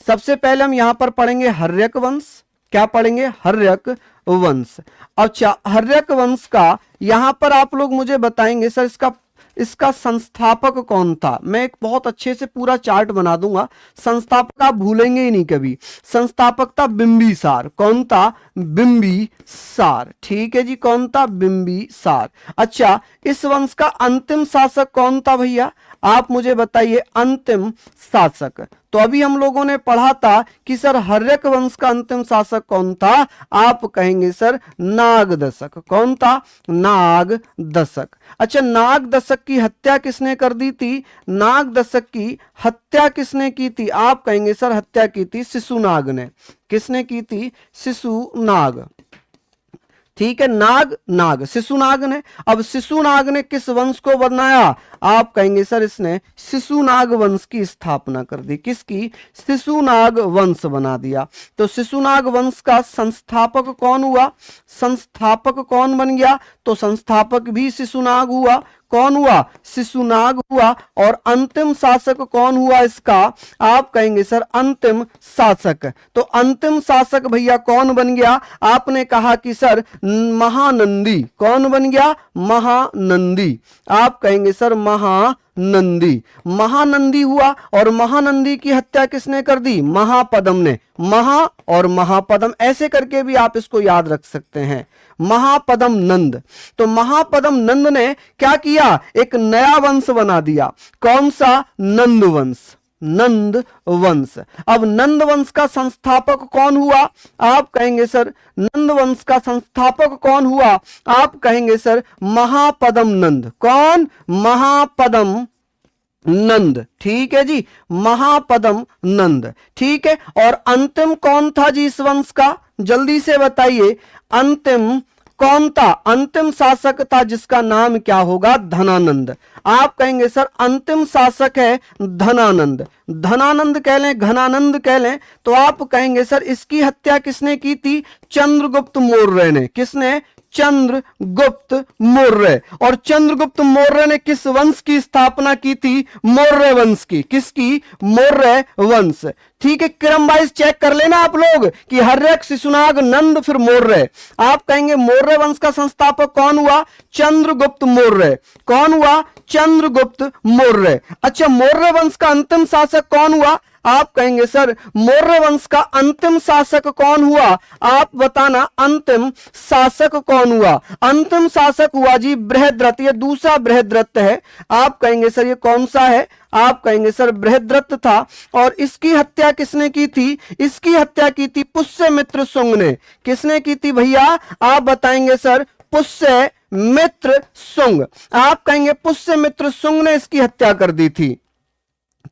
सबसे पहले हम यहां पर पढ़ेंगे हर्यक वंश। क्या पढ़ेंगे? हर्यक वंश। अच्छा, हर्यक वंश का यहां पर आप लोग मुझे बताएंगे सर इसका संस्थापक कौन था। मैं एक बहुत अच्छे से पूरा चार्ट बना दूंगा, संस्थापक आप भूलेंगे ही नहीं कभी। संस्थापक था बिंबिसार। कौन था? बिंबिसार। ठीक है जी, कौन था? बिंबिसार। अच्छा, इस वंश का अंतिम शासक कौन था भैया? आप मुझे बताइए अंतिम शासक। तो अभी हम लोगों ने पढ़ा था कि सर हर्यक वंश का अंतिम शासक कौन था? आप कहेंगे सर नागदशक। कौन था? नागदशक। अच्छा, नागदशक की हत्या किसने कर दी थी? नागदशक की हत्या किसने की थी? आप कहेंगे सर हत्या की थी शिशुनाग ने। किसने की थी? शिशुनाग। ठीक है, नाग शिशुनाग ने। अब शिशुनाग ने किस वंश को बनाया? आप कहेंगे सर इसने शिशुनाग वंश की स्थापना कर दी। किसकी? शिशुनाग वंश बना दिया। तो शिशुनाग वंश का संस्थापक कौन हुआ? संस्थापक कौन बन गया? तो संस्थापक भी शिशुनाग हुआ। कौन हुआ? शिशुनाग हुआ। और अंतिम शासक कौन हुआ इसका? आप कहेंगे सर अंतिम शासक। तो अंतिम शासक भैया कौन बन गया? आपने कहा कि सर महानंदी। कौन बन गया? महानंदी। आप कहेंगे सर महानंदी। महानंदी हुआ। और महानंदी की हत्या किसने कर दी? महापदम ने। महा और महापदम ऐसे करके भी आप इसको याद रख सकते हैं, महापदम नंद। तो महापदम नंद ने क्या किया? एक नया वंश बना दिया। कौन सा? नंद वंश। नंद वंश। अब नंद वंश का संस्थापक कौन हुआ? आप कहेंगे सर नंद वंश का संस्थापक कौन हुआ? आप कहेंगे सर महापदम नंद। कौन? महापदम नंद। ठीक है जी, महापदम नंद। ठीक है, और अंतिम कौन था जी इस वंश का? जल्दी से बताइए, अंतिम कौन था? अंतिम शासक था जिसका नाम क्या होगा? धनानंद। आप कहेंगे सर अंतिम शासक है धनानंद। धनानंद कह लें, घनानंद कह लें, तो आप कहेंगे सर इसकी हत्या किसने की थी? चंद्रगुप्त मौर्य ने। किसने? चंद्रगुप्त मौर्य। और चंद्रगुप्त मौर्य ने किस वंश की स्थापना की थी? मौर्य वंश की। किसकी? मौर्य वंश। ठीक है, क्रम वाइज चेक कर लेना आप लोग कि हर्यक, शिशुनाग, नंद, फिर मौर्य। आप कहेंगे मौर्य वंश का संस्थापक कौन हुआ? चंद्रगुप्त मौर्य। कौन हुआ? चंद्रगुप्त मौर्य। अच्छा, मौर्य वंश का अंतिम शासक कौन हुआ? आप कहेंगे सर मौर्य वंश का अंतिम शासक कौन हुआ? आप बताना अंतिम शासक कौन हुआ? अंतिम शासक हुआ जी बृहद्रथ। ये दूसरा बृहद्रथ है। आप कहेंगे सर ये कौन सा है? आप कहेंगे सर बृहद्रथ था। और इसकी हत्या किसने की थी? इसकी हत्या की थी पुष्यमित्र शुंग ने। किसने की थी भैया? आप बताएंगे सर पुष्यमित्र शुंग। आप कहेंगे पुष्यमित्र शुंग ने इसकी हत्या कर दी थी।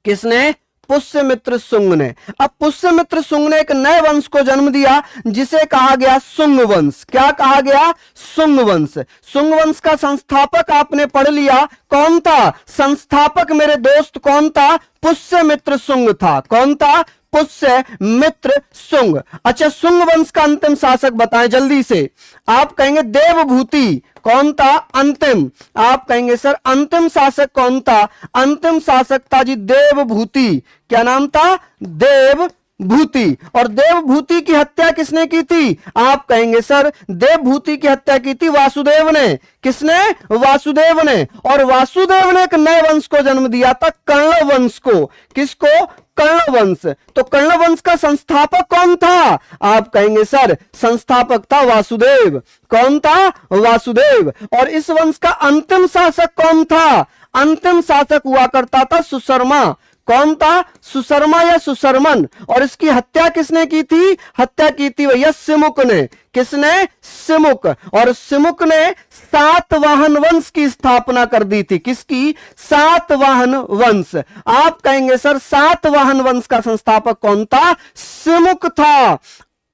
किसने? पुष्यमित्र शुंग ने। अब पुष्यमित्र शुंग ने एक नए वंश को जन्म दिया जिसे कहा गया शुंग वंश। क्या कहा गया? शुंग वंश। शुंग वंश का संस्थापक आपने पढ़ लिया, कौन था? संस्थापक मेरे दोस्त कौन था? पुष्यमित्र शुंग था। कौन था? पुष्यमित्र शुंग। अच्छा, शुंग वंश का अंतिम शासक बताएं जल्दी से। आप कहेंगे देवभूति। कौन था? अंतिम। आप कहेंगे सर अंतिम शासक कौन था? अंतिम शासक था जी देवभूति। क्या नाम था? देवभूति। और देवभूति की हत्या किसने की थी? आप कहेंगे सर देवभूति की हत्या की थी वासुदेव ने। किसने? वासुदेव ने। और वासुदेव ने एक नए वंश को जन्म दिया था, कर्ण वंश को। किसको? कर्ण वंश। तो कर्ण वंश का संस्थापक कौन था? आप कहेंगे सर संस्थापक था वासुदेव। कौन था? वासुदेव। और इस वंश का अंतिम शासक कौन था? अंतिम शासक हुआ करता था सुशर्मा। कौन था? सुशर्मा या सुशर्मन। और इसकी हत्या किसने की थी? हत्या की थी भैया सिमुक ने। किसने? सिमुक। और सिमुक ने सातवाहन वंश की स्थापना कर दी थी। किसकी? सातवाहन वंश। आप कहेंगे सर सातवाहन वंश का संस्थापक कौन था? सिमुक था।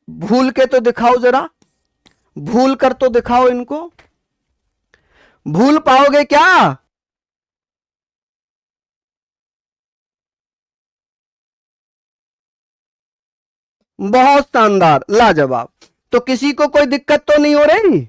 भूल के तो दिखाओ जरा, भूल कर तो दिखाओ इनको। भूल पाओगे क्या? बहुत शानदार, लाजवाब। तो किसी को कोई दिक्कत तो नहीं हो रही?